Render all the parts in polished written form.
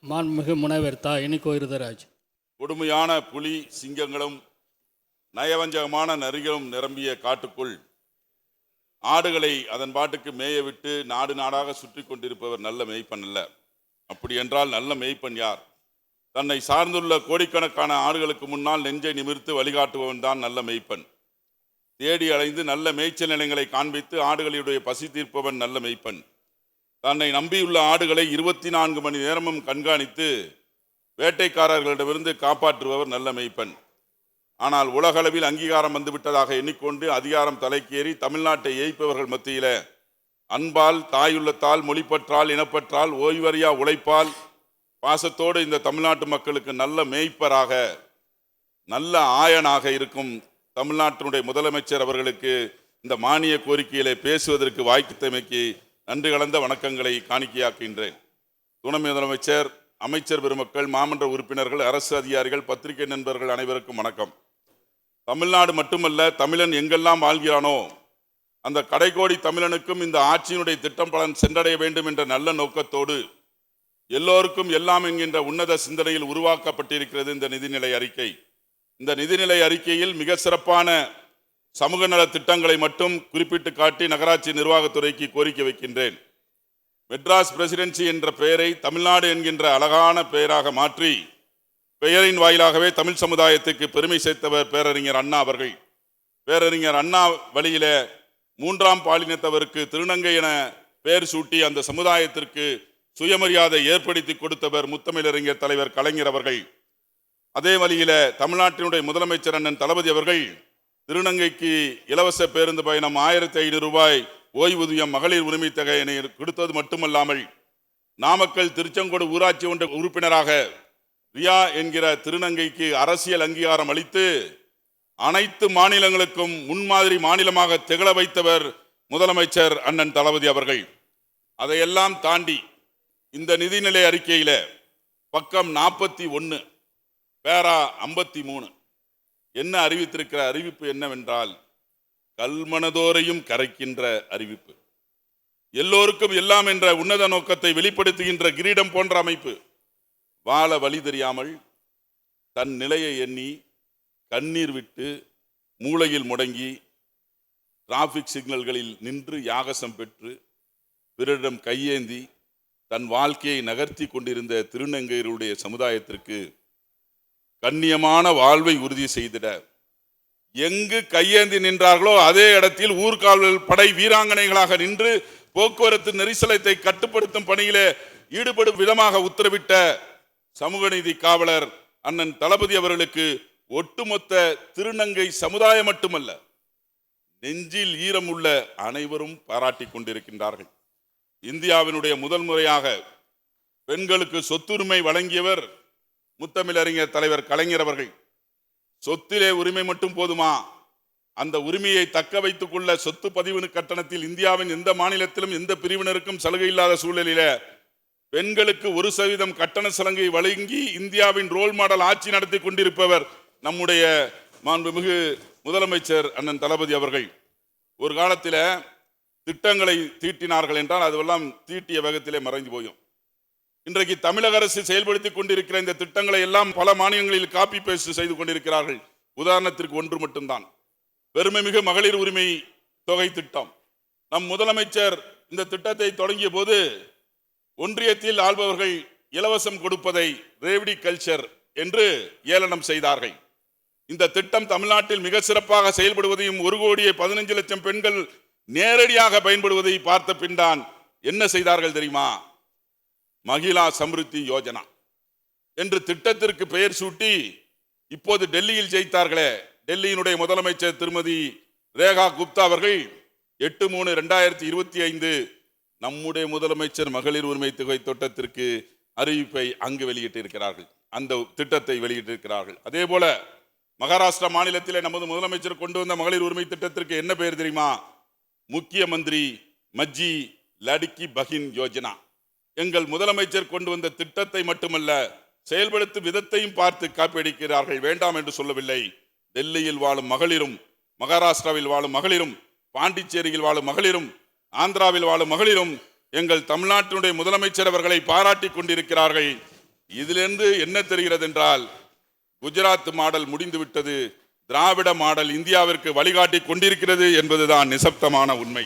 மாண்புமிகு முனைவர் தா இனிகோ இருதராஜ். கொடுமையான புலி சிங்கங்களும் நயவஞ்சகமான நரிகளும் நிரம்பிய காட்டுக்குள் ஆடுகளை அதன் பாட்டுக்கு மேய விட்டு நாடு நாடாக சுற்றி கொண்டிருப்பவர் நல்ல மேய்ப்பன் அல்ல. அப்படி என்றால் நல்ல மேய்ப்பன் யார்? தன்னை சார்ந்துள்ள கோடிக்கணக்கான ஆடுகளுக்கு முன்னால் நெஞ்சை நிமிர்த்து வழிகாட்டுபவன் தான் நல்ல மேய்ப்பன். தேடி அலைந்து நல்ல மேய்ச்சல் நிலையங்களை காண்பித்து ஆடுகளுடைய பசி தீர்ப்பவன் நல்ல மேய்ப்பன். தன்னை நம்பியுள்ள ஆடுகளை 24 மணி நேரமும் கண்காணித்து வேட்டைக்காரர்களிடமிருந்து காப்பாற்றுபவர் நல்ல மேய்ப்பன். ஆனால் உலகளவில் அங்கீகாரம் வந்துவிட்டதாக எண்ணிக்கொண்டு அதிகாரம் தலைக்கேறி தமிழ்நாட்டை ஏய்ப்பவர்கள் மத்தியில அன்பால், தாயுள்ளத்தால், மொழிப்பற்றால், இனப்பற்றால், ஓய்வறியா உழைப்பால், பாசத்தோடு இந்த தமிழ்நாட்டு மக்களுக்கு நல்ல மேய்ப்பராக, நல்ல ஆயனாக இருக்கும் தமிழ்நாட்டினுடைய முதலமைச்சர் அவர்களுக்கு இந்த மானிய கோரிக்கையிலே பேசுவதற்கு வாய்ப்புத்தமைக்கு நன்றி கலந்த வணக்கங்களை காணிக்கையாக்கின்றேன். துணை முதலமைச்சர், அமைச்சர் பெருமக்கள், மாமன்ற உறுப்பினர்கள், அரசு அதிகாரிகள், பத்திரிகை நண்பர்கள் அனைவருக்கும் வணக்கம். தமிழ்நாடு மட்டுமல்ல, தமிழன் எங்கெல்லாம் வாழ்கிறானோ அந்த கடைகோடி தமிழனுக்கும் இந்த ஆட்சியினுடைய திட்டம் பலன் சென்றடைய வேண்டும் என்ற நல்ல நோக்கத்தோடு எல்லோருக்கும் எல்லாம் என்கின்ற உன்னத சிந்தனையில் உருவாக்கப்பட்டிருக்கிறது இந்த நிதிநிலை அறிக்கை. இந்த நிதிநிலை அறிக்கையில் மிக சிறப்பான சமூக நல திட்டங்களை மட்டும் குறிப்பிட்டு காட்டி நகராட்சி நிர்வாகத்துறைக்கு கோரிக்கை வைக்கின்றேன். மெட்ராஸ் பிரசிடென்சி என்ற பெயரை தமிழ்நாடு என்கின்ற அழகான பெயராக மாற்றி பெயரின் வாயிலாகவே தமிழ் சமுதாயத்துக்கு பெருமை சேர்த்தவர் பேரறிஞர் அண்ணா அவர்கள். பேரறிஞர் அண்ணா வழியில 3ஆம் பாலினத்தவருக்கு திருநங்கை என பெயர் சூட்டி அந்த சமுதாயத்திற்கு சுயமரியாதை ஏற்படுத்தி கொடுத்தவர் முத்தமிழறிஞர் தலைவர் கலைஞர் அவர்கள். அதே வழியில தமிழ்நாட்டினுடைய முதலமைச்சர் அண்ணன் தளபதி அவர்கள் திருநங்கைக்கு இலவச பேருந்து பயணம் 1500 ரூபாய் ஓய்வூதியம், மகளிர் உரிமை தொகையினை கொடுத்தது மட்டுமல்லாமல் நாமக்கல் திருச்செங்கோடு ஊராட்சி ஒன்ற உறுப்பினராக ரியா என்கிற திருநங்கைக்கு அரசியல் அங்கீகாரம் அளித்து அனைத்து மாநிலங்களுக்கும் முன்மாதிரி மாநிலமாக திகழ வைத்தவர் முதலமைச்சர் அண்ணன் தளபதி அவர்கள். அதையெல்லாம் தாண்டி இந்த நிதிநிலை அறிக்கையில பக்கம் 41 பேரா 53 என்ன அறிவித்திருக்கிற அறிவிப்பு என்னவென்றால், கல்மனதோரையும் கரைக்கின்ற அறிவிப்பு, எல்லோருக்கும் எல்லாம் என்ற உன்னத நோக்கத்தை வெளிப்படுத்துகின்ற கிரீடம் போன்ற அமைப்பு. வாழ வழி தெரியாமல் தன் நிலையை எண்ணி கண்ணீர் விட்டு மூளையில் முடங்கி டிராபிக் சிக்னல்களில் நின்று யாகசம் பெற்று பிறரிடம் கையேந்தி தன் வாழ்க்கையை நகர்த்தி கொண்டிருந்த திருநங்கையருடைய சமுதாயத்திற்கு கண்ணியமான வாழ்வை உறுதி செய்திட எங்கு கையேந்தி நின்றார்களோ அதே இடத்தில் ஊர்காவல் படை வீராங்கனைகளாக நின்று போக்குவரத்து நெரிசலத்தை கட்டுப்படுத்தும் பணியிலே ஈடுபடும் விதமாக உத்தரவிட்ட சமூக நீதி காவலர் அண்ணன் தளபதி அவர்களுக்கு ஒட்டுமொத்த திருநங்கை சமுதாயம் மட்டுமல்ல, நெஞ்சில் ஈரம் உள்ள அனைவரும் பாராட்டி கொண்டிருக்கின்றார்கள். இந்தியாவினுடைய முதல் முறையாக பெண்களுக்கு சொத்துரிமை வழங்கியவர் முத்தமிழறிஞர் தலைவர் கலைஞர் அவர்கள். சொத்திலே உரிமை மட்டும் போதுமா? அந்த உரிமையை தக்க வைத்துக் கொள்ள சொத்து பதிவு கட்டணத்தில் இந்தியாவின் எந்த மாநிலத்திலும் எந்த பிரிவினருக்கும் சலுகை இல்லாத சூழலில பெண்களுக்கு 1% கட்டண சலுகை வழங்கி இந்தியாவின் ரோல் மாடல் ஆட்சி நடத்தி கொண்டிருப்பவர் நம்முடைய மாண்புமிகு முதலமைச்சர் அண்ணன் தளபதி அவர்கள். ஒரு காலத்தில் திட்டங்களை தீட்டினார்கள் என்றால் அதுவெல்லாம் தீட்டிய வேகத்திலே மறைந்து போயும். இன்றைக்கு தமிழக அரசு செயல்படுத்தி கொண்டிருக்கிற இந்த திட்டங்களை எல்லாம் பல மாநிலங்களில் காப்பி பேஸ்ட் செய்து கொண்டிருக்கிறார்கள். உதாரணத்திற்கு ஒன்று மட்டும்தான், பெருமைமிகு மகளிர் உரிமை தொகை திட்டம். நம் முதலமைச்சர் இந்த திட்டத்தை தொடங்கிய போது ஒன்றியத்தில் ஆள்பவர்கள் இலவசம் கொடுப்பதை ரேவடி கல்ச்சர் என்று ஏளனம் செய்தார்கள். இந்த திட்டம் தமிழ்நாட்டில் மிக சிறப்பாக செயல்படுவதையும் 1,15,00,000 பெண்கள் நேரடியாக பயன்படுவதை பார்த்த பின்தான் என்ன செய்தார்கள் தெரியுமா? மகிழா சம்ருத்தி யோஜனா என்று திட்டத்திற்கு பெயர் சூட்டி இப்போது டெல்லியில் ஜெயித்தார்களே, டெல்லியினுடைய முதலமைச்சர் திருமதி ரேகா குப்தா அவர்கள் 8/3/2025 நம்முடைய முதலமைச்சர் மகளிர் உரிமை தொகை திட்டத்திற்கு அறிவிப்பை அங்கு வெளியிட்டிருக்கிறார்கள், அந்த திட்டத்தை வெளியிட்டிருக்கிறார்கள். அதே போல மகாராஷ்டிரா மாநிலத்திலே நமது முதலமைச்சர் கொண்டு வந்த மகளிர் உரிமை திட்டத்திற்கு என்ன பெயர் தெரியுமா? முக்கிய மந்திரி மஜ்ஜி லடுக்கி பகின் யோஜனா. எங்கள் முதலமைச்சர் கொண்டு வந்த திட்டத்தை மட்டுமல்ல, செயல்படுத்தும் விதத்தையும் பார்த்து காப்பியடிக்கிறார்கள். வேண்டாம் என்று சொல்லவில்லை. டெல்லியில் வாழும் மகளிரும், மகாராஷ்டிராவில் வாழும் மகளிரும், பாண்டிச்சேரியில் வாழும் மகளிரும், ஆந்திராவில் வாழும் மகளிரும் எங்கள் தமிழ்நாட்டினுடைய முதலமைச்சர் அவர்களை பாராட்டி கொண்டிருக்கிறார்கள். இதிலிருந்து என்ன தெரிகிறது என்றால், குஜராத் மாடல் முடிந்துவிட்டது, திராவிட மாடல் இந்தியாவிற்கு வழிகாட்டி கொண்டிருக்கிறது என்பதுதான் நிசப்தமான உண்மை.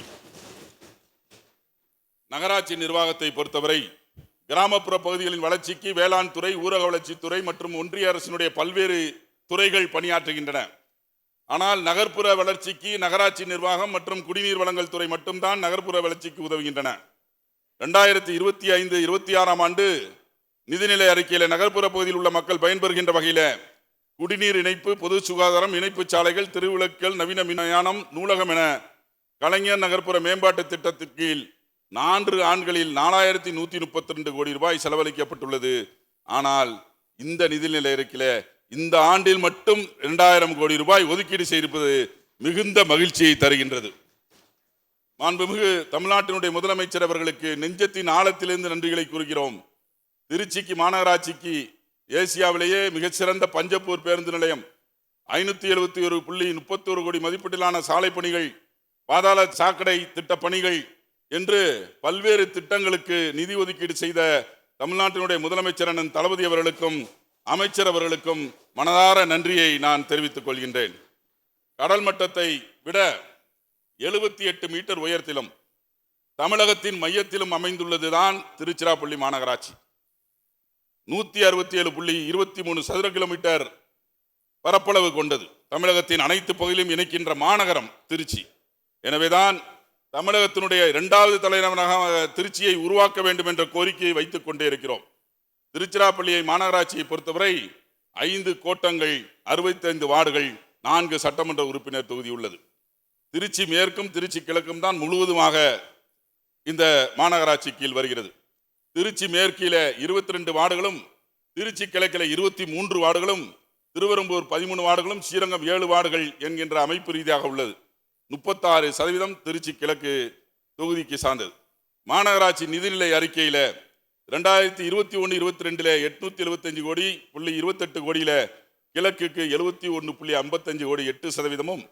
நகராட்சி நிர்வாகத்தை பொறுத்தவரை கிராமப்புற பகுதிகளின் வளர்ச்சிக்கு வேளாண் துறை, ஊரக வளர்ச்சித்துறை மற்றும் ஒன்றிய அரசினுடைய பல்வேறு துறைகள் பணியாற்றுகின்றன. ஆனால் நகர்ப்புற வளர்ச்சிக்கு நகராட்சி நிர்வாகம் மற்றும் குடிநீர் வழங்கல் துறை மட்டும்தான் நகர்ப்புற வளர்ச்சிக்கு உதவுகின்றன. 2025-26 ஆண்டு நிதிநிலை அறிக்கையில் நகர்ப்புற பகுதியில் உள்ள மக்கள் பயன்பெறுகின்ற வகையில் குடிநீர் இணைப்பு, பொது சுகாதாரம், இணைப்பு சாலைகள், திருவிளக்குகள், நவீன மின்யானம், நூலகம் என கலைஞர் நகர்ப்புற மேம்பாட்டு திட்டத்தின் கீழ் 4 ஆண்டுகளில் 4132 கோடி ரூபாய் செலவழிக்கப்பட்டுள்ளது. ஆனால் இந்த நிதிநிலை அறிக்கையில் இந்த ஆண்டில் மட்டும் 2000 கோடி ரூபாய் ஒதுக்கீடு செய்திருப்பது மிகுந்த மகிழ்ச்சியை தருகின்றது. மாண்புமிகு தமிழ்நாட்டினுடைய முதலமைச்சர் அவர்களுக்கு நெஞ்சத்தின் ஆழத்திலிருந்து நன்றிகளை கூறுகிறோம். திருச்சிக்கு மாநகராட்சிக்கு ஏசியாவிலேயே மிகச்சிறந்த பஞ்சப்பூர் பேருந்து நிலையம், 571.31 கோடி மதிப்பீட்டிலான சாலை பணிகள், பாதாள சாக்கடை திட்ட பணிகள் என்று பல்வேறு திட்டங்களுக்கு நிதி ஒதுக்கீடு செய்த தமிழ்நாட்டினுடைய முதலமைச்சர் அண்ணன் தளபதி அவர்களுக்கும் அமைச்சர் அவர்களுக்கும் மனதார நன்றியை நான் தெரிவித்துக் கொள்கின்றேன். கடல் மட்டத்தை விட 78 மீட்டர் உயரத்திலும் தமிழகத்தின் மையத்திலும் அமைந்துள்ளதுதான் திருச்சிராப்பள்ளி மாநகராட்சி. 167.23 சதுர கிலோமீட்டர் பரப்பளவு கொண்டது. தமிழகத்தின் அனைத்து பகுதியிலும் இணைக்கின்ற மாநகரம் திருச்சி. எனவேதான் தமிழகத்தினுடைய 2வது தலைநகராக திருச்சியை உருவாக்க வேண்டும் என்ற கோரிக்கையை வைத்துக் கொண்டே இருக்கிறோம். திருச்சிராப்பள்ளியை மாநகராட்சியை பொறுத்தவரை 5 கோட்டங்கள், 65 வார்டுகள், 4 சட்டமன்ற உறுப்பினர் தொகுதி உள்ளது. திருச்சி மேற்கும் திருச்சி கிழக்கும் தான் முழுவதுமாக இந்த மாநகராட்சி கீழ் வருகிறது. திருச்சி மேற்கில 22 வார்டுகளும், திருச்சி கிழக்கில 23 வார்டுகளும், திருவெரும்பூர் 13 வார்டுகளும், ஸ்ரீரங்கம் 7 வார்டுகள் என்கின்ற அமைப்பு ரீதியாக உள்ளது. 36% திருச்சி கிழக்கு தொகுதிக்கு சார்ந்தது. மாநகராட்சி நிதிநிலை அறிக்கையில 2021-22 875 கோடி 28 கோடியில கிழக்குக்கு 71.55 கோடி 8%,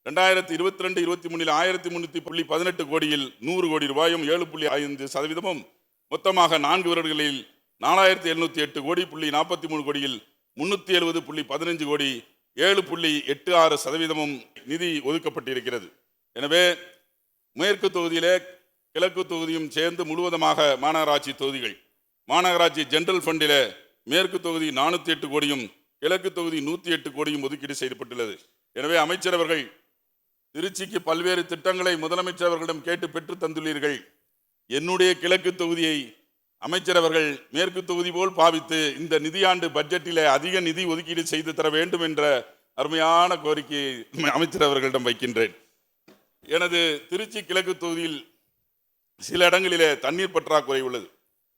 2022-23 1318 கோடியில் 100 கோடி ரூபாயும் 7.5%, மொத்தமாக 4 வருடங்களில் 4708 கோடி 43 கோடியில் 370.15 கோடி 7.86% நிதி ஒதுக்கப்பட்டிருக்கிறது. எனவே மேற்கு தொகுதியிலே கிழக்கு தொகுதியும் சேர்ந்து முழுவதுமாக மாநகராட்சி தொகுதிகள். மாநகராட்சி ஜெனரல் ஃபண்டில மேற்கு தொகுதி 408 கோடியும் கிழக்கு தொகுதி 108 கோடியும் ஒதுக்கீடு செய்யப்பட்டுள்ளது. எனவே அமைச்சர் அவர்கள் திருச்சிக்கு பல்வேறு திட்டங்களை முதலமைச்சர் அவர்களிடம் கேட்டு பெற்று தந்துள்ளீர்கள். என்னுடைய கிழக்கு தொகுதியை அமைச்சர் அவர்கள் மேற்கு தொகுதி போல் பாவித்து இந்த நிதியாண்டு பட்ஜெட்டில் அதிக நிதி ஒதுக்கீடு செய்து தர வேண்டும் என்ற அருமையான கோரிக்கையை அமைச்சர் அவர்களிடம் வைக்கின்றேன். எனது திருச்சி கிழக்கு தொகுதியில் சில இடங்களிலே தண்ணீர் பற்றாக்குறை உள்ளது.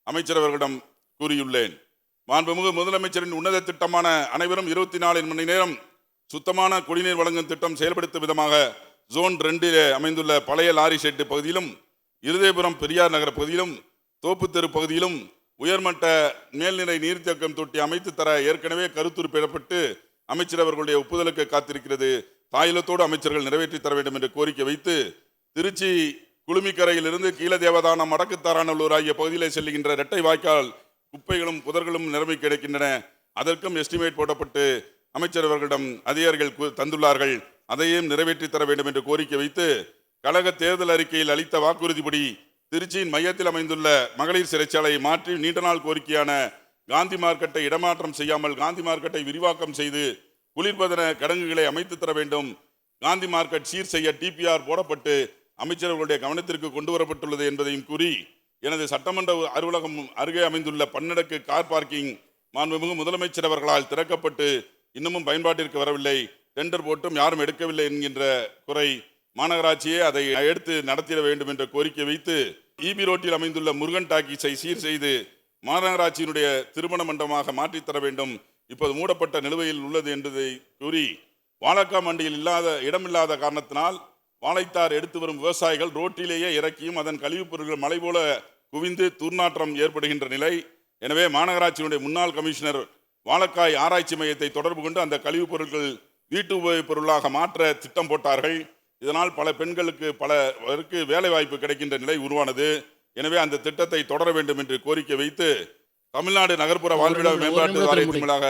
அமைச்சர் அவர்களிடம் கூறியுள்ளேன். மாண்புமிகு முதலமைச்சரின் உன்னத திட்டமான அனைவரும் 24 மணி நேரம் சுத்தமான குடிநீர் வழங்கும் திட்டம் செயல்படுத்தும் விதமாக ஜோன் 2 அமைந்துள்ள பழைய லாரி ஷெட்டு பகுதியிலும், இருதயபுரம் பெரியார் நகர் பகுதியிலும், தோப்புத்தெரு பகுதியிலும் உயர்மட்ட மேல்நிலை நீர்த்தேக்கம் தொட்டி அமைத்து தர ஏற்கனவே கருத்துரு பெறப்பட்டு அமைச்சர் அவர்களுடைய ஒப்புதலுக்கு காத்திருக்கிறது. தாயிலத்தோடு அமைச்சர்கள் நிறைவேற்றி தர வேண்டும் என்று கோரிக்கை வைத்து திருச்சி குளுமிக்கரையிலிருந்து கீழதேவதானம், மடக்குத்தாரானல்லூர் ஆகிய பகுதியில் செல்லுகின்ற இரட்டை வாய்க்கால் குப்பைகளும் புதர்களும் நிரம்பி கிடைக்கின்றன. அதற்கும் எஸ்டிமேட் போடப்பட்டு அமைச்சர் அவர்களிடம் அதிகாரிகள் தந்துள்ளார்கள். அதையும் நிறைவேற்றி தர வேண்டும் என்று கோரிக்கை வைத்து கழக தேர்தல் அறிக்கையில் அளித்த வாக்குறுதிப்படி திருச்சியின் மையத்தில் அமைந்துள்ள மகளிர் சிறைச்சாலையை மாற்றி நீண்ட நாள் கோரிக்கையான காந்தி மார்க்கெட்டை இடமாற்றம் செய்யாமல் காந்தி மார்க்கெட்டை விரிவாக்கம் செய்து குளிர்பதன கிடங்குகளை அமைத்து தர வேண்டும். காந்தி மார்க்கெட் சீர் செய்ய டிபிஆர் போடப்பட்டு அமைச்சர்களுடைய கவனத்திற்கு கொண்டு வரப்பட்டுள்ளது என்பதையும் கூறி, எனது சட்டமன்ற அலுவலகம் அருகே அமைந்துள்ள பன்னடக்கு கார் பார்க்கிங் மாண்புமிகு முதலமைச்சர் அவர்களால் திறக்கப்பட்டு இன்னமும் பயன்பாட்டிற்கு வரவில்லை, டெண்டர் போட்டும் யாரும் எடுக்கவில்லை என்கின்ற குறை, மாநகராட்சியே அதை எடுத்து நடத்திட வேண்டும் என்ற கோரிக்கை வைத்து ஈபி ரோட்டில் அமைந்துள்ள முருகன் டாக்கீஸை சீர் செய்து மாநகராட்சியினுடைய திருமண மண்டபமாக மாற்றித்தர வேண்டும். இப்போது மூடப்பட்ட நிலுவையில் உள்ளது என்பதை கூறி, வாழைக்காய் மண்டியில் இடமில்லாத காரணத்தினால் வாழைத்தார் எடுத்து வரும் விவசாயிகள் ரோட்டிலேயே இறக்கியும் அதன் கழிவுப் பொருட்கள் மலை போல குவிந்து துர்நாற்றம் ஏற்படுகின்ற நிலை. எனவே மாநகராட்சியினுடைய முன்னாள் கமிஷனர் வாழைக்காய் ஆராய்ச்சி மையத்தை தொடர்பு கொண்டு அந்த கழிவுப் பொருட்கள் வீட்டு உபயோகப் பொருளாக மாற்ற திட்டம் போட்டார்கள். இதனால் பல பெண்களுக்கு பலருக்கு வேலை வாய்ப்பு கிடைக்கின்ற நிலை உருவானது. எனவே அந்த திட்டத்தை தொடர வேண்டும் என்று கோரிக்கை வைத்து தமிழ்நாடு நகர்ப்புற வாழ்விட மேம்பாட்டு வாரியத்தின் மூலமாக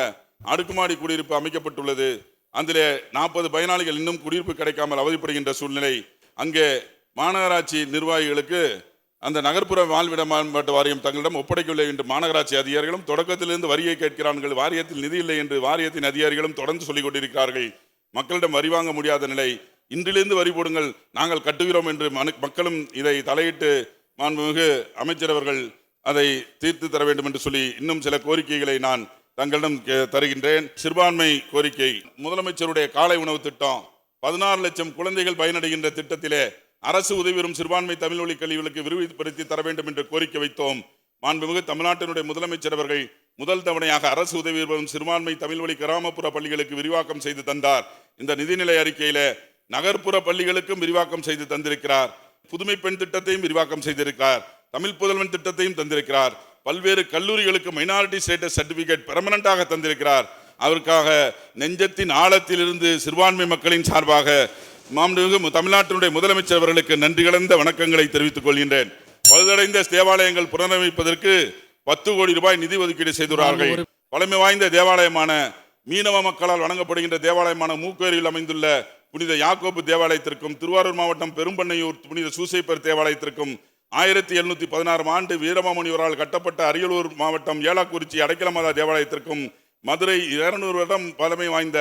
அடுக்குமாடி குடியிருப்பு அமைக்கப்பட்டுள்ளது. அதிலே 40 பயனாளிகள் இன்னும் குடியிருப்பு கிடைக்காமல் அவதிப்படுகின்ற சூழ்நிலை. அங்கே மாநகராட்சி நிர்வாகிகளுக்கு அந்த நகர்ப்புற வாழ்விட மேம்பாட்டு வாரியம் தங்களிடம் ஒப்படைக்கவில்லை என்று மாநகராட்சி அதிகாரிகளும் தொடக்கத்திலிருந்து வரியை கேட்கிறார்கள். வாரியத்தில் நிதி இல்லை என்று வாரியத்தின் அதிகாரிகளும் தொடர்ந்து சொல்லிக் கொண்டிருக்கிறார்கள். மக்களிடம் வரி வாங்க முடியாத நிலை. இன்றிலிருந்து வரி போடுங்கள், நாங்கள் கட்டுகிறோம் என்று மக்களும் இதை தலையிட்டு மாண்புமிகு அமைச்சர் அவர்கள் அதை தீர்த்து தர வேண்டும் என்று சொல்லி இன்னும் சில கோரிக்கைகளை நான் தங்களிடம் தருகின்றேன். சிறுபான்மை கோரிக்கை, முதலமைச்சருடைய காலை உணவு திட்டம் 16 லட்சம் குழந்தைகள் பயனடைகின்ற திட்டத்திலே அரசு உதவி பெறும் சிறுபான்மை தமிழ் வழி கல்விகளுக்கு விரிவுபடுத்தி தர வேண்டும் என்று கோரிக்கை வைத்தோம். மாண்புமிகு தமிழ்நாட்டினுடைய முதலமைச்சர் அவர்கள் முதல் தவணையாக அரசு உதவி பெறும் சிறுபான்மை தமிழ் வழி கிராமப்புற பள்ளிகளுக்கு விரிவாக்கம் செய்து தந்தார். இந்த நிதிநிலை அறிக்கையில நகர்ப்புற பள்ளிகளுக்கும் விரிவாக்கம் செய்து தந்திருக்கிறார். புதுமை பெண் திட்டத்தையும் விரிவாக்கம் செய்திருக்கிறார். தமிழ் புதல்வன் திட்டத்தையும் தந்திருக்கிறார். பல்வேறு கல்லூரிகளுக்கு மைனாரிட்டி ஸ்டேட்டஸ் சர்டிபிகேட் பெர்மனண்டாக தந்திருக்கிறார். அதற்காக நெஞ்சத்தின் ஆழத்திலிருந்து சிறுபான்மை மக்களின் சார்பாக மாண்புமிகு தமிழ்நாட்டினுடைய முதலமைச்சர் அவர்களுக்கு நன்றி கலந்த வணக்கங்களை தெரிவித்துக் கொள்கின்றேன். பழுதடைந்த தேவாலயங்கள் புனரமைப்பதற்கு 10 கோடி ரூபாய் நிதி ஒதுக்கீடு செய்துள்ளார்கள். பழமை வாய்ந்த தேவாலயமான மீனவ மக்களால் வணங்கப்படுகின்ற தேவாலயமான மூக்கேரியில் அமைந்துள்ள புனித யாக்கோபு தேவாலயத்திற்கும் திருவாரூர் மாவட்டம் பெரும்பண்ணையூர் புனித சூசைப்பர் தேவாலயத்திற்கும் 1716 ஆண்டு வீரமாமுனிவரால் கட்டப்பட்ட அரியலூர் மாவட்டம் ஏலாக்குறிச்சி அடைக்கலமாதா தேவாலயத்திற்கும் மதுரை 200 வருடம் பழமை வாய்ந்த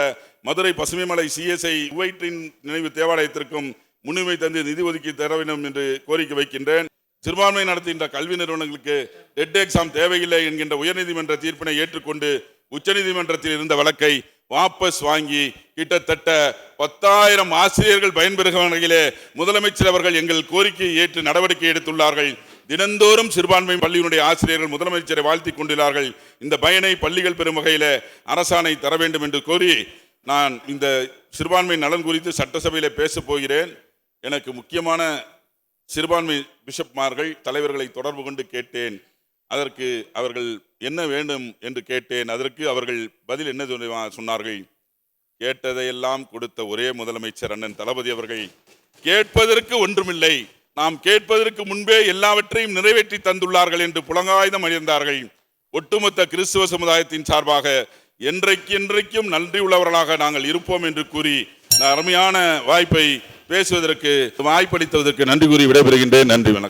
மதுரை பசுமைமலை சிஎஸ்ஐ உவைற்றின் நினைவு தேவாலயத்திற்கும் முன்னுரிமை தந்து நிதி ஒதுக்கி தர வேண்டும் என்று கோரிக்கை வைக்கின்றேன். சிறுபான்மை நடத்துகின்ற கல்வி நிறுவனங்களுக்கு டெட் எக்ஸாம் தேவையில்லை என்கின்ற உயர்நீதிமன்ற தீர்ப்பினை ஏற்றுக்கொண்டு உச்சநீதிமன்றத்தில் இருந்த வழக்கை வாபஸ் வாங்கி கிட்டத்தட்ட 10,000 ஆசிரியர்கள் பயன்பெறுகிற வகையிலே முதலமைச்சர் அவர்கள் எங்கள் கோரிக்கையை ஏற்று நடவடிக்கை எடுத்துள்ளார்கள். தினந்தோறும் சிறுபான்மை பள்ளியினுடைய ஆசிரியர்கள் முதலமைச்சரை வாழ்த்தி கொண்டுள்ளார்கள். இந்த பயனை பள்ளிகள் பெறும் வகையில அரசாணை தர வேண்டும் என்று கோரி நான் இந்த சிறுபான்மை நலன் குறித்து சட்டசபையில பேச போகிறேன். எனக்கு முக்கியமான சிறுபான்மை பிஷப்மார்கள் தலைவர்களை தொடர்பு கொண்டு கேட்டேன். அதற்கு அவர்கள் என்ன வேண்டும் என்று கேட்டேன். அதற்கு அவர்கள் பதில் என்ன சொன்னார்கள்? கேட்டதையெல்லாம் கொடுத்த ஒரே முதலமைச்சர் அண்ணன் தளபதி அவர்கள். கேட்பதற்கு ஒன்றுமில்லை, நாம் கேட்பதற்கு முன்பே எல்லாவற்றையும் நிறைவேற்றி தந்துள்ளார்கள் என்று புலங்காயுதம் அணிந்தார்கள். ஒட்டுமொத்த கிறிஸ்துவ சமுதாயத்தின் சார்பாக என்றைக்கும் நன்றி உள்ளவர்களாக நாங்கள் இருப்போம் என்று கூறி அருமையான வாய்ப்பை பேசுவதற்கு வாய்ப்பளித்ததற்கு நன்றி கூறி விடைபெறுகின்றேன். நன்றி, வணக்கம்.